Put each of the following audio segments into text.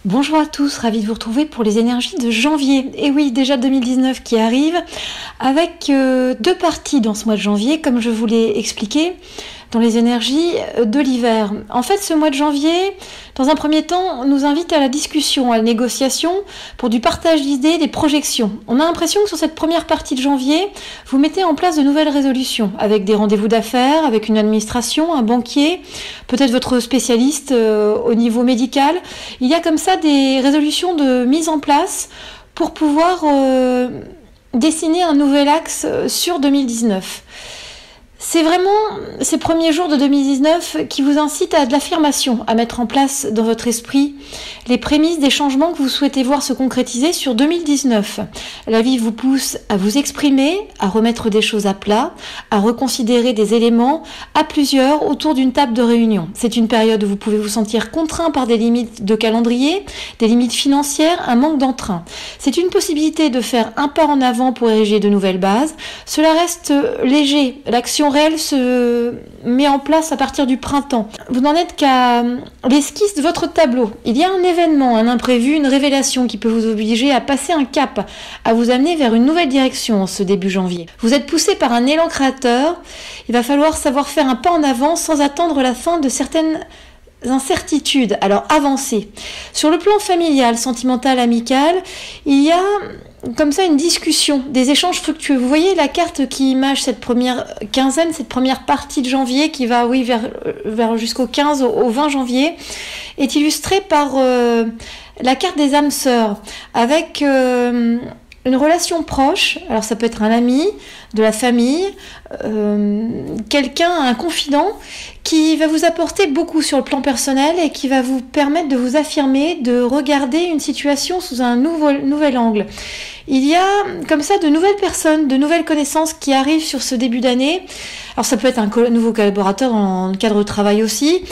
Bonjour à tous, ravi de vous retrouver pour les énergies de janvier. Et oui, déjà 2019 qui arrive, avec deux parties dans ce mois de janvier, comme je vous l'ai expliqué, dans les énergies de l'hiver. En fait, ce mois de janvier, dans un premier temps, nous invite à la discussion, à la négociation, pour du partage d'idées, des projections. On a l'impression que sur cette première partie de janvier, vous mettez en place de nouvelles résolutions, avec des rendez-vous d'affaires, avec une administration, un banquier, peut-être votre spécialiste au niveau médical. Il y a comme ça des résolutions de mise en place pour pouvoir dessiner un nouvel axe sur 2019. C'est vraiment ces premiers jours de 2019 qui vous incitent à de l'affirmation, à mettre en place dans votre esprit les prémices des changements que vous souhaitez voir se concrétiser sur 2019. La vie vous pousse à vous exprimer, à remettre des choses à plat, à reconsidérer des éléments à plusieurs autour d'une table de réunion. C'est une période où vous pouvez vous sentir contraint par des limites de calendrier, des limites financières, un manque d'entrain. C'est une possibilité de faire un pas en avant pour ériger de nouvelles bases. Cela reste léger. L'action réelle se met en place à partir du printemps. Vous n'en êtes qu'à l'esquisse de votre tableau. Il y a un événement, un imprévu, une révélation qui peut vous obliger à passer un cap, à vous amener vers une nouvelle direction en ce début janvier. Vous êtes poussé par un élan créateur. Il va falloir savoir faire un pas en avant sans attendre la fin de certaines incertitudes. Alors avancez. Sur le plan familial, sentimental, amical, il y a comme ça une discussion, des échanges fructueux. Vous voyez la carte qui image cette première quinzaine, cette première partie de janvier qui va vers jusqu'au 15 au 20 janvier, est illustrée par la carte des âmes sœurs, avec une relation proche. Alors ça peut être un ami, de la famille, quelqu'un, un confident, qui va vous apporter beaucoup sur le plan personnel et qui va vous permettre de vous affirmer, de regarder une situation sous un nouvel angle. Il y a comme ça de nouvelles personnes, de nouvelles connaissances qui arrivent sur ce début d'année. Alors ça peut être un nouveau collaborateur dans le cadre de travail aussi,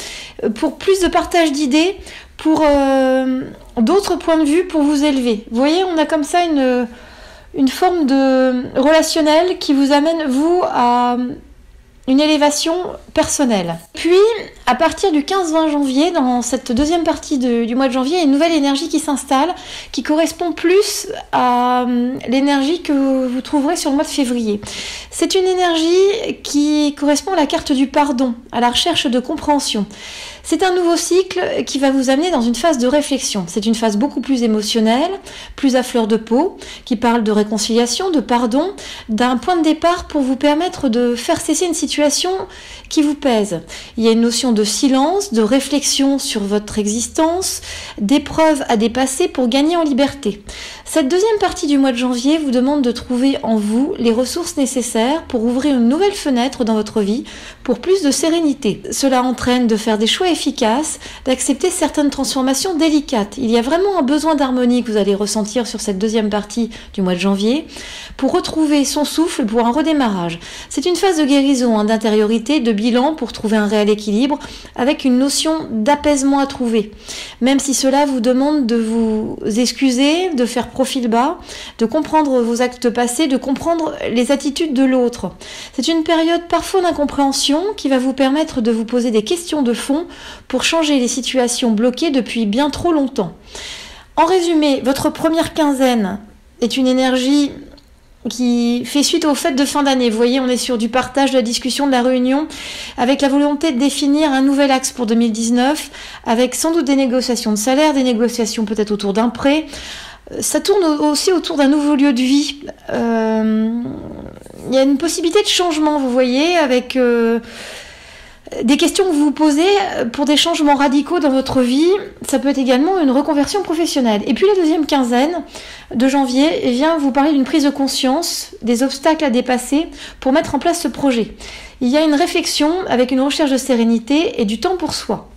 pour plus de partage d'idées, pour d'autres points de vue pour vous élever. Vous voyez, on a comme ça une forme de relationnel qui vous amène, vous, à une élévation personnelle. Puis, à partir du 15-20 janvier, dans cette deuxième partie du mois de janvier, il y a une nouvelle énergie qui s'installe, qui correspond plus à l'énergie que vous trouverez sur le mois de février. C'est une énergie qui correspond à la carte du pardon, à la recherche de compréhension. C'est un nouveau cycle qui va vous amener dans une phase de réflexion. C'est une phase beaucoup plus émotionnelle, plus à fleur de peau, qui parle de réconciliation, de pardon, d'un point de départ pour vous permettre de faire cesser une situation qui vous pèse. Il y a une notion de silence, de réflexion sur votre existence, d'épreuves à dépasser pour gagner en liberté. Cette deuxième partie du mois de janvier vous demande de trouver en vous les ressources nécessaires pour ouvrir une nouvelle fenêtre dans votre vie pour plus de sérénité. Cela entraîne de faire des choix efficaces, d'accepter certaines transformations délicates. Il y a vraiment un besoin d'harmonie que vous allez ressentir sur cette deuxième partie du mois de janvier pour retrouver son souffle pour un redémarrage. C'est une phase de guérison, d'intériorité, de bilan pour trouver un réel équilibre avec une notion d'apaisement à trouver. Même si cela vous demande de vous excuser, de faire profil bas, de comprendre vos actes passés, de comprendre les attitudes de l'autre. C'est une période parfois d'incompréhension qui va vous permettre de vous poser des questions de fond pour changer les situations bloquées depuis bien trop longtemps. En résumé, votre première quinzaine est une énergie qui fait suite aux fêtes de fin d'année. Vous voyez, on est sur du partage, de la discussion, de la réunion, avec la volonté de définir un nouvel axe pour 2019, avec sans doute des négociations de salaire, des négociations peut-être autour d'un prêt. Ça tourne aussi autour d'un nouveau lieu de vie. Il y a une possibilité de changement, vous voyez, avec des questions que vous vous posez pour des changements radicaux dans votre vie. Ça peut être également une reconversion professionnelle. Et puis la deuxième quinzaine de janvier vient vous parler d'une prise de conscience, des obstacles à dépasser pour mettre en place ce projet. Il y a une réflexion avec une recherche de sérénité et du temps pour soi.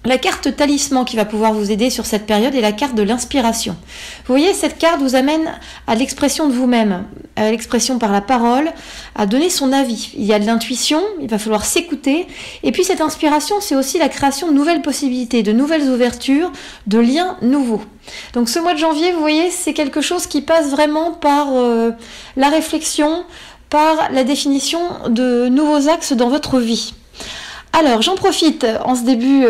La carte talisman qui va pouvoir vous aider sur cette période est la carte de l'inspiration. Vous voyez, cette carte vous amène à l'expression de vous-même, à l'expression par la parole, à donner son avis. Il y a de l'intuition, il va falloir s'écouter. Et puis cette inspiration, c'est aussi la création de nouvelles possibilités, de nouvelles ouvertures, de liens nouveaux. Donc ce mois de janvier, vous voyez, c'est quelque chose qui passe vraiment par la réflexion, par la définition de nouveaux axes dans votre vie. Alors, j'en profite en ce début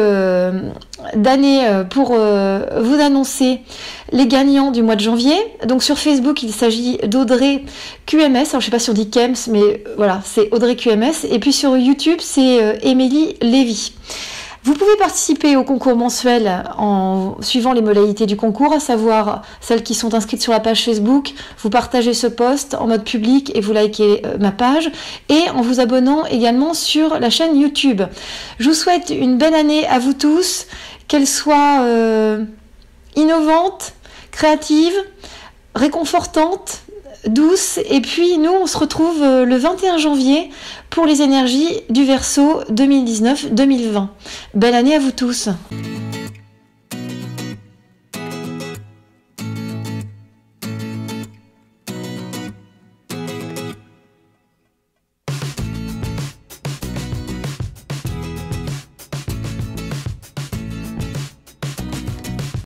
d'année pour vous annoncer les gagnants du mois de janvier. Donc sur Facebook, il s'agit d'Audrey QMS. Alors, je ne sais pas si on dit Kems, mais voilà, c'est Audrey QMS. Et puis sur YouTube, c'est Émilie Lévy. Vous pouvez participer au concours mensuel en suivant les modalités du concours, à savoir celles qui sont inscrites sur la page Facebook. Vous partagez ce post en mode public et vous likez ma page, et en vous abonnant également sur la chaîne YouTube. Je vous souhaite une belle année à vous tous, qu'elle soit innovante, créative, réconfortante, douce. Et puis nous, on se retrouve le 21 janvier pour les énergies du Verseau 2019-2020. Belle année à vous tous.